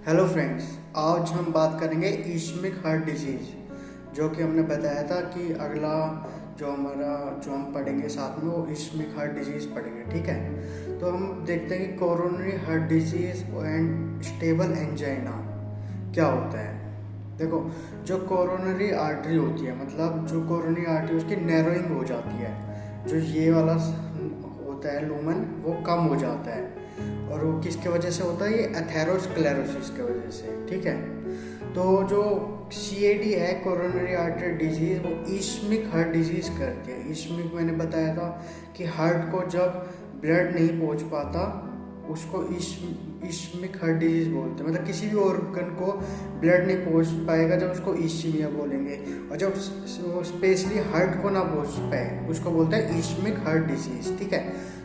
Hello friends, आज हम बात करेंगे इश्मिक हार्ट डिजीज़, जो कि हमने बताया था कि अगला जो हम पढ़ेंगे साथ में वो इश्मिक हार्ट डिजीज़ पढ़ेंगे। ठीक है, तो हम देखते हैं कि coronary heart disease and stable angina क्या होता है। देखो, जो कोरोनरी आर्टरी होती है, मतलब जो कोरोनरी आर्टरी उसकी नैरोइंग हो जाती है, जो ये वाला होता है लूमन वो कम हो जाता है। और वो किसके वजह से होता है? ये एथेरोस्क्लेरोसिस की वजह से। ठीक है, तो जो CAD है, कोरोनरी आर्टरी डिजीज़, वो इश्मिक हार्ट डिजीज़ करती है। इश्मिक मैंने बताया था कि हार्ट को जब ब्लड नहीं पहुंच पाता उसको इश्मिक हार्ट डिजीज़ बोलते हैं। मतलब किसी भी ऑर्गन को ब्लड नहीं पहुंच पाएगा जब उसको इश्मिया बोलेंगे, और जब स्पेशली हार्ट को ना पहुंच पाए उसको बोलते हैं इश्मिक हार्ट डिजीज़। ठीक है,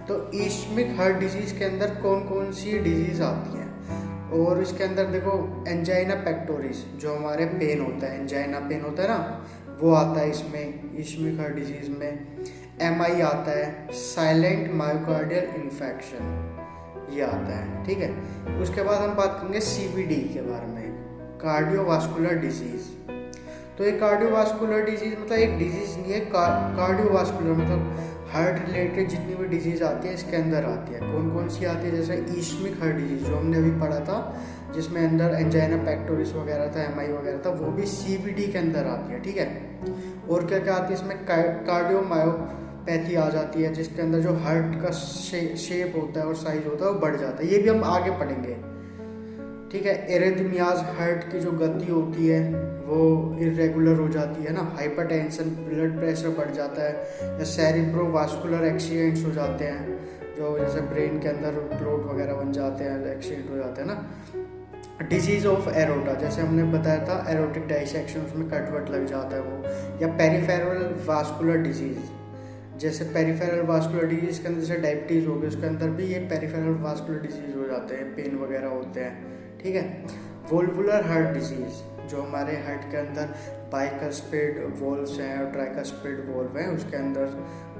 तो इश्मिक हार्ट डिजीज़ के अंदर कौन कौन सी डिजीज़ आती हैं, और इसके अंदर देखो एंजाइना पेक्टोरिस, जो हमारे पेन होता है, एंजाइना पेन होता है ना, वो आता है इसमें इश्मिक हार्ट डिजीज़ में। MI आता है, साइलेंट मायोकार्डियल इन्फेक्शन, ये आता है। ठीक है, उसके बाद हम बात करेंगे CVD के बारे में, कार्डियोवास्कुलर डिजीज़। तो ये कार्डियोवास्कुलर डिजीज़ मतलब एक डिजीज़ नहीं है, कार्डियोवास्कुलर मतलब हार्ट रिलेटेड जितनी भी डिजीज़ आती है इसके अंदर आती है। कौन कौन सी आती है? जैसे इश्मिक हार्ट डिजीज़ जो हमने अभी पढ़ा था, जिसमें अंदर एंजाइना पेक्टोरिस वगैरह था, MI वगैरह था, वो भी CVD के अंदर आती है। ठीक है, और क्या क्या आती है इसमें? कार्डियोमायोपैथी आ जाती है, जिसके अंदर जो हार्ट का शेप होता है और साइज होता है वो बढ़ जाता है। ये भी हम आगे पढ़ेंगे। ठीक है, एरिथमियाज, हार्ट की जो गति होती है वो इरेगुलर हो जाती है ना, हाइपरटेंशन, ब्लड प्रेशर बढ़ जाता है, या सेरिब्रोवास्कुलर एक्सीडेंट्स हो जाते हैं, जो जैसे ब्रेन के अंदर क्लोट वगैरह बन जाते हैं, एक्सीडेंट हो जाते हैं ना। डिजीज ऑफ एरोटा, जैसे हमने बताया था एरोटिक डाइसेक्शन, उसमें कटवट लग जाता है वो। या पेरिफेरल वास्कुलर डिजीज, जैसे पेरिफेरल वास्कुलर डिजीज के अंदर जैसे डायबिटीज़ हो गई, उसके अंदर भी ये पेरिफेरल वास्कुलर डिजीज हो जाते हैं, पेन वगैरह होते हैं। ठीक है, वोल्वुलर हार्ट डिजीज़, जो हमारे हार्ट के अंदर बाइकस्पिड वॉल्व्स हैं और ट्राइकस्पिड वॉल्व हैं, उसके अंदर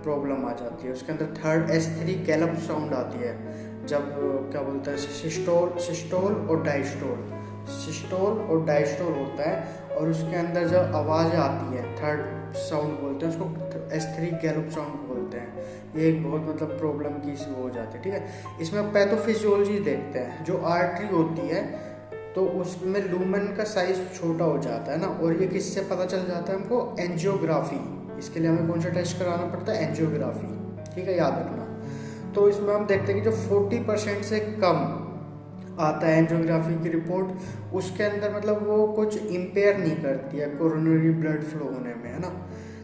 प्रॉब्लम आ जाती है। उसके अंदर थर्ड S3 गैलप साउंड आती है, जब क्या बोलते हैं सिस्टोल और डायस्टोल होता है, और उसके अंदर जब आवाज़ आती है थर्ड साउंड बोलते हैं उसको, S3 गैलप साउंड बोलते हैं। ये एक बहुत मतलब प्रॉब्लम की हो जाती है। ठीक है, इसमें पैथोफिजियोलॉजी देखते हैं। जो आर्टरी होती है तो उसमें लूमन का साइज छोटा हो जाता है ना, और ये किससे पता चल जाता है हमको? एंजियोग्राफी। इसके लिए हमें कौन सा टेस्ट कराना पड़ता है? एंजियोग्राफी। ठीक है, याद रखना। तो इसमें हम देखते हैं कि जो 40% से कम आता है एंजियोग्राफी की रिपोर्ट, उसके अंदर मतलब वो कुछ इम्पेयर नहीं करती है कोरोनरी ब्लड फ्लो होने में, है ना।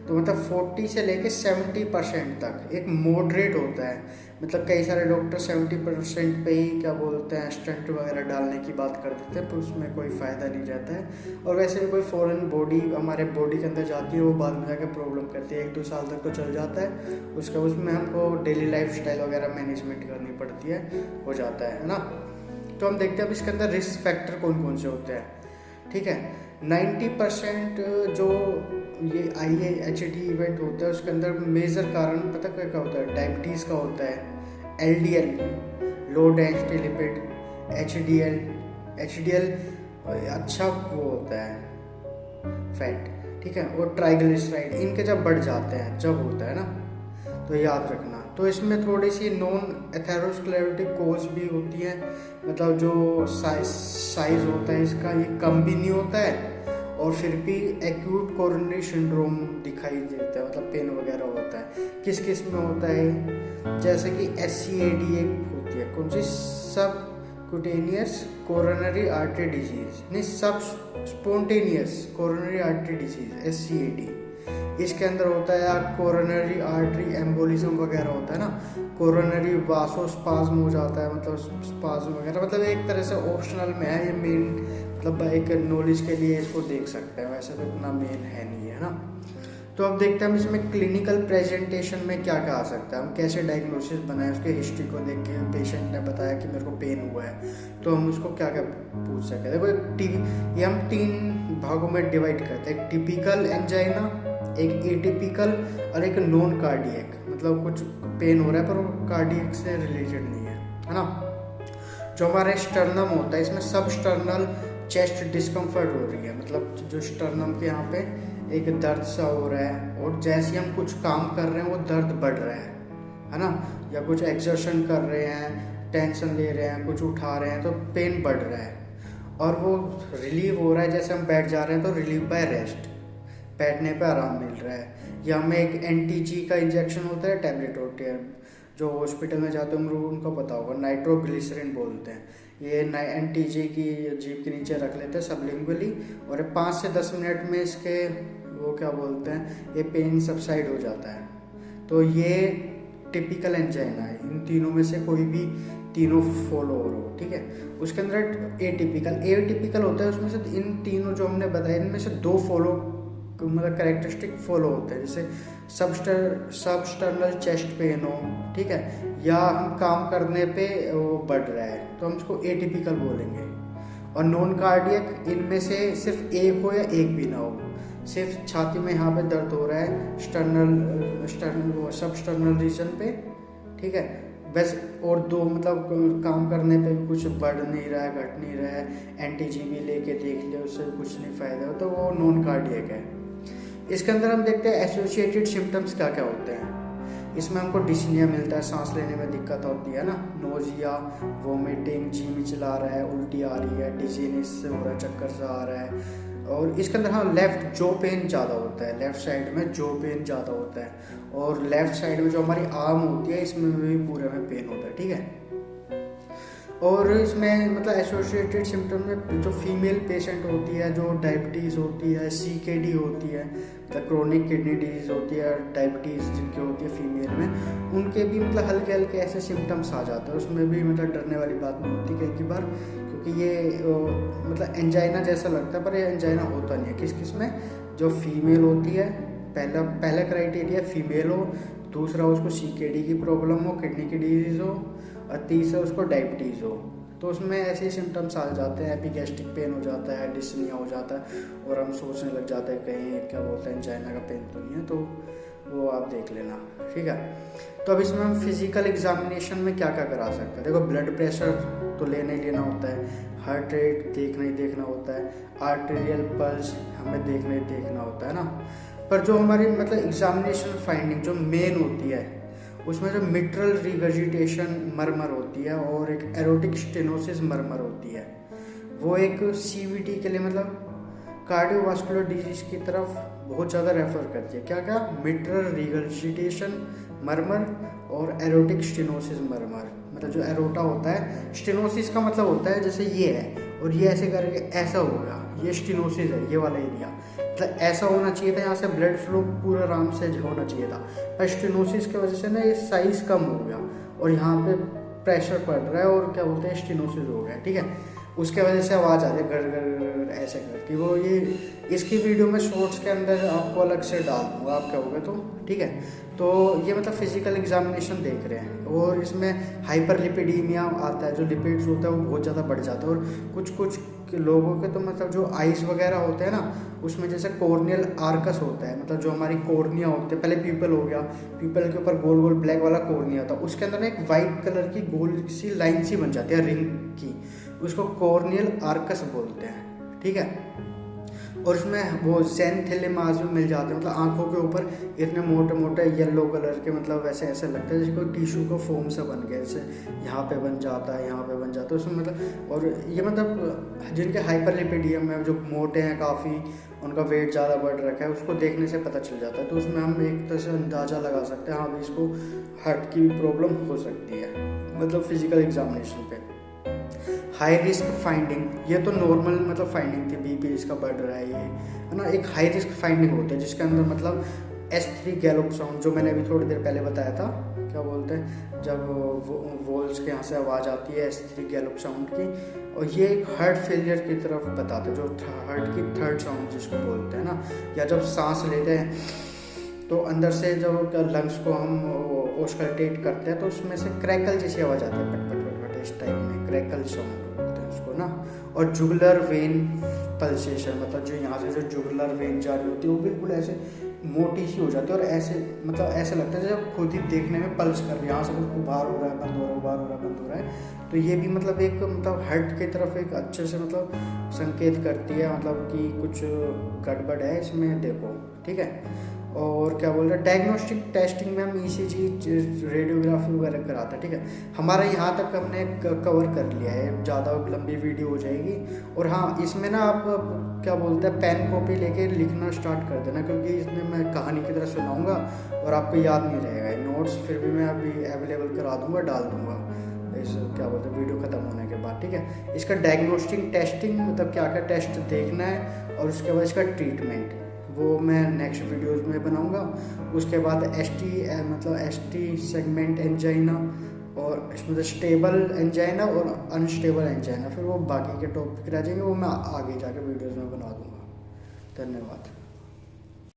तो मतलब 40 से लेके 70% तक एक मॉडरेट होता है। मतलब कई सारे डॉक्टर 70% पे ही क्या बोलते हैं स्टंट वगैरह डालने की बात कर देते हैं, तो उसमें कोई फ़ायदा नहीं रहता है। और वैसे भी कोई फॉरेन बॉडी हमारे बॉडी के अंदर जाती है, वो बाद में जाकर प्रॉब्लम करती है। 1-2 साल तक तो चल जाता है, उसमें हमको डेली लाइफ स्टाइल वगैरह मैनेजमेंट करनी पड़ती है, हो जाता है ना। तो हम देखते हैं अब इसके अंदर रिस्क फैक्टर कौन कौन से होते हैं। ठीक है, 90% जो ये IAHD इवेंट होता है उसके अंदर मेजर कारण पता क्या क्या होता है? डायबिटीज़ का होता है, LDL low density lipid, HDL अच्छा वो होता है फैट। ठीक है, और ट्राइग्लिसराइड, इनके जब बढ़ जाते हैं जब होता है ना, तो याद रखना। तो इसमें थोड़ी सी नॉन एथेरोस्क्लेरोटिक कोज भी होती है, मतलब जो साइज होता है इसका ये कम भी नहीं होता है, और फिर भी एक्यूट कोरोनरी सिंड्रोम दिखाई देता है, मतलब पेन वगैरह होता है। किस किस में होता है? जैसे कि SCAD एक होती है, कौन सी? सब कुटेनियस कोरोनरी आर्टरी डिजीज, नहीं, सब spontaneous coronary artery disease, SCAD। इसके अंदर होता है कोरोनरी आर्टरी एम्बोलिज्म वगैरह होता है ना, कोरोनरी वासोस्पाज्म हो जाता है, मतलब स्पाज्म वगैरह। मतलब एक तरह से ऑप्शनल में है ये, मेन मतलब एक नॉलेज के लिए इसको देख सकते हैं, वैसे तो इतना मेन है नहीं, है ना। तो अब देखते हैं हम इसमें क्लिनिकल प्रेजेंटेशन में क्या क्या आ सकता है, हम कैसे डायग्नोसिस बनाएं। उसके हिस्ट्री को देख के पेशेंट ने बताया कि मेरे को पेन हुआ है, तो हम उसको क्या क्या पूछ सकते हैं। देखो ये हम 3 भागों में डिवाइड करते हैं, एक टिपिकल एंजाइना, एक एटिपिकल, और एक नॉन कार्डियक। मतलब कुछ पेन हो रहा है पर वो कार्डियक से रिलेटेड नहीं है ना। जो हमारा स्टर्नम होता है इसमें सब स्टर्नल चेस्ट डिस्कम्फर्ट हो रही है, मतलब जो स्टर्नम के यहाँ पे एक दर्द सा हो रहा है, और जैसे हम कुछ काम कर रहे हैं वो दर्द बढ़ रहा है ना, या कुछ एक्सर्शन कर रहे हैं, टेंशन ले रहे हैं, कुछ उठा रहे हैं तो पेन बढ़ रहा है, और वो रिलीव हो रहा है। जैसे हम बैठ जा रहे हैं तो रिलीव बाय रेस्ट, बैठने पे आराम मिल रहा है। या हमें एक NTG का इंजेक्शन होता है, टैबलेट होती है, जो हॉस्पिटल में जाते हैं उनको पता होगा, नाइट्रोग्लिसरीन बोलते हैं। ये NTG की जीभ के नीचे रख लेते हैं सबलिंगुअली, और 5 से 10 मिनट में इसके वो क्या बोलते हैं, ये पेन सबसाइड हो जाता है। तो ये टिपिकल एंजाइना है, इन तीनों में से कोई भी तीनों फॉलो हो, ठीक है। उसके अंदर एटिपिकल होता है, उसमें से इन तीनों जो हमने बताया इनमें से 2 फॉलो मतलब कैरेक्टरिस्टिक फॉलो होते हैं, जैसे सबस्टर्नल चेस्ट पेन हो, ठीक है, या हम काम करने पे वो बढ़ रहा है तो हम उसको एटिपिकल बोलेंगे। और नॉन कार्डियक इनमें से सिर्फ एक हो या एक भी ना हो, सिर्फ छाती में यहाँ पे दर्द हो रहा है स्टर्नल सबस्टर्नल रीजन पे, ठीक है, बस, और 2 मतलब काम करने पे भी कुछ बढ़ नहीं रहा है, घट नहीं रहा है, NTG भी लेके देख लिया उससे कुछ नहीं फ़ायदा हो, तो वो नॉन कार्डियक है। इसके अंदर हम देखते हैं एसोसिएटेड सिम्टम्स क्या क्या होते हैं। इसमें हमको डिस्निया मिलता है, सांस लेने में दिक्कत होती है ना, नोजिया, वोमिटिंग, जी मिचला रहा है, उल्टी आ रही है, डिजीनेस से हो रहा है, चक्कर सा आ रहा है। और इसके अंदर हाँ लेफ्ट जो पेन ज़्यादा होता है, लेफ्ट साइड में जो पेन ज़्यादा होता है, और लेफ्ट साइड में जो हमारी आर्म होती है इसमें भी पूरे में पेन होता है, ठीक है। और इसमें मतलब एसोसिएटेड सिम्टम में जो फीमेल पेशेंट होती है, जो डायबिटीज़ होती है, CKD होती है, मतलब क्रोनिक किडनी डिजीज़ होती है, डायबिटीज़ जिनकी होती है फीमेल में, उनके भी मतलब हल्के हल्के ऐसे सिम्टम्स आ जाते हैं। उसमें भी मतलब डरने वाली बात नहीं होती कई बार, क्योंकि ये मतलब एंजाइना जैसा लगता है पर ये एंजाइना होता नहीं है। किस किस में, जो फीमेल होती है, पहला क्राइटेरिया फीमेल हो, दूसरा उसको CKD की प्रॉब्लम हो, किडनी की डिजीज़ हो, और तीसरा उसको डायबिटीज़ हो, तो उसमें ऐसे सिम्टम्स आ जाते हैं, एपिगैस्ट्रिक पेन हो जाता है, डिस्निया हो जाता है, और हम सोचने लग जाते हैं कहीं क्या बोलते हैं एंजाइना का पेन तो नहीं है, तो वो आप देख लेना, ठीक है। तो अब इसमें हम फिजिकल एग्जामिनेशन में क्या क्या करा सकते हैं। देखो, ब्लड प्रेशर तो लेना ही लेना होता है, हार्ट रेट देखना ही देखना होता है, आर्टेरियल पल्स हमें देखना ही देखना होता है ना। पर जो हमारी मतलब एग्जामिनेशन फाइंडिंग जो मेन होती है, उसमें जो मिट्रल रिगर्जिटेशन मरमर होती है और एक एरोटिक स्टेनोसिस मरमर होती है, वो एक CVT के लिए मतलब कार्डियोवास्कुलर डिजीज की तरफ बहुत ज़्यादा रेफर करती है। क्या क्या, मिट्रल रिगर्जिटेशन मरमर और एरोटिक स्टेनोसिस मरमर। मतलब जो एरोटा होता है, स्टेनोसिस का मतलब होता है जैसे ये है और ये ऐसे करके ऐसा हो गया, ये स्टेनोसिस है, ये वाला एरिया, मतलब ऐसा होना चाहिए था, यहाँ से ब्लड फ्लो पूरा आराम से होना चाहिए था, पर स्टेनोसिस की वजह से ना ये साइज कम हो गया और यहाँ पे प्रेशर पड़ रहा है और क्या बोलते हैं स्टेनोसिस हो गया, ठीक है। उसके वजह से आवाज़ आ रही है घर घर ऐसे करके। वो ये इसकी वीडियो में शॉर्ट्स के अंदर आपको अलग से डाल दूँगा, आप कहोगे तो, ठीक है। तो ये मतलब फिजिकल एग्जामिनेशन देख रहे हैं, और इसमें हाइपरलिपिडीमिया आता है, जो लिपिड्स होता है वो बहुत ज़्यादा बढ़ जाता है, और कुछ लोगों के तो मतलब जो आइस वगैरह होते हैं ना, उसमें जैसे कॉर्नियल आर्कस होता है, मतलब जो हमारी कॉर्निया होते हैं, पहले पीपल हो गया, पीपल के ऊपर गोल गोल ब्लैक वाला कॉर्निया होता है, उसके अंदर ना एक वाइट कलर की गोल सी लाइन सी बन जाती है रिंग की, उसको कॉर्नियल आर्कस बोलते हैं, ठीक है। और उसमें वो ज़ेनथेलिमास भी मिल जाते हैं, मतलब आंखों के ऊपर इतने मोटे मोटे येलो कलर के, मतलब वैसे ऐसे लगता है जैसे कोई टिश्यू का फोम सा बन गया, जैसे यहाँ पे बन जाता है, यहाँ पे बन जाता है उसमें, मतलब। और ये मतलब जिनके हाइपरलिपिडियम है, जो मोटे हैं काफ़ी, उनका वेट ज़्यादा बढ़ रखा है, उसको देखने से पता चल जाता है। तो उसमें हम एक तरह से अंदाज़ा लगा सकते हैं, हाँ भाई इसको हार्ट की प्रॉब्लम हो सकती है, मतलब फिजिकल एग्जामिनेशन पे। हाई रिस्क फाइंडिंग, ये तो नॉर्मल मतलब फाइंडिंग थी, BP इसका बढ़ रहा है, ये है ना। एक हाई रिस्क फाइंडिंग होती है जिसके अंदर मतलब S3 गैलोप साउंड, जो मैंने अभी थोड़ी देर पहले बताया था, क्या बोलते हैं जब वोल्स के यहाँ से आवाज़ आती है S3 गैलोप साउंड की, और ये एक हार्ट फेलियर की तरफ बताते हैं, जो हार्ट की थर्ड साउंड जिसको बोलते हैं ना। या जब सांस लेते हैं तो अंदर से जब लंग्स को हम ऑस्कल्टेट करते हैं तो उसमें से क्रैकल जैसी आवाज़ आती है, पट पट पट पट, इस टाइप में क्रैकल साउंड बोलते हैं उसको ना। और जुगुलर वेन पल्सेशन, मतलब जो यहाँ से जो जुगुलर वेन जा रही होती है वो बिल्कुल ऐसे मोटी सी हो जाती है और ऐसे मतलब ऐसा लगता है जब खुद ही देखने में पल्स कर रही है, यहाँ से उभार हो रहा है, बंद हो रहा है, उभार हो रहा है, बंद हो रहा है। तो ये भी मतलब एक मतलब हार्ट की तरफ एक अच्छे से मतलब संकेत करती है, मतलब कि कुछ गड़बड़ है इसमें, देखो, ठीक है। और क्या बोल रहे हैं, डायग्नोस्टिक टेस्टिंग में हम ईसीजी, रेडियोग्राफी वगैरह कराते हैं, ठीक है। हमारा यहाँ तक हमने कवर कर लिया है, ज़्यादा लंबी वीडियो हो जाएगी। और हाँ, इसमें ना आप क्या बोलते हैं, पेन कॉपी लेके लिखना स्टार्ट कर देना, क्योंकि इसमें मैं कहानी की तरह सुनाऊंगा और आपको याद नहीं रहेगा ये नोट्स, फिर भी मैं अभी अवेलेबल करा दूंगा, डाल दूंगा इस क्या बोलते हैं वीडियो ख़त्म होने के बाद, ठीक है। इसका डायग्नोस्टिक टेस्टिंग मतलब क्या क्या टेस्ट देखना है और उसके बाद इसका ट्रीटमेंट वो मैं नेक्स्ट वीडियोस में बनाऊंगा। उसके बाद एसटी सेगमेंट एंजाइना, और इसमें स्टेबल एंजाइना और अनस्टेबल एंजाइना, फिर वो बाकी के टॉपिक रह जाएंगे, वो मैं आगे जाके वीडियोस में बना दूंगा। धन्यवाद।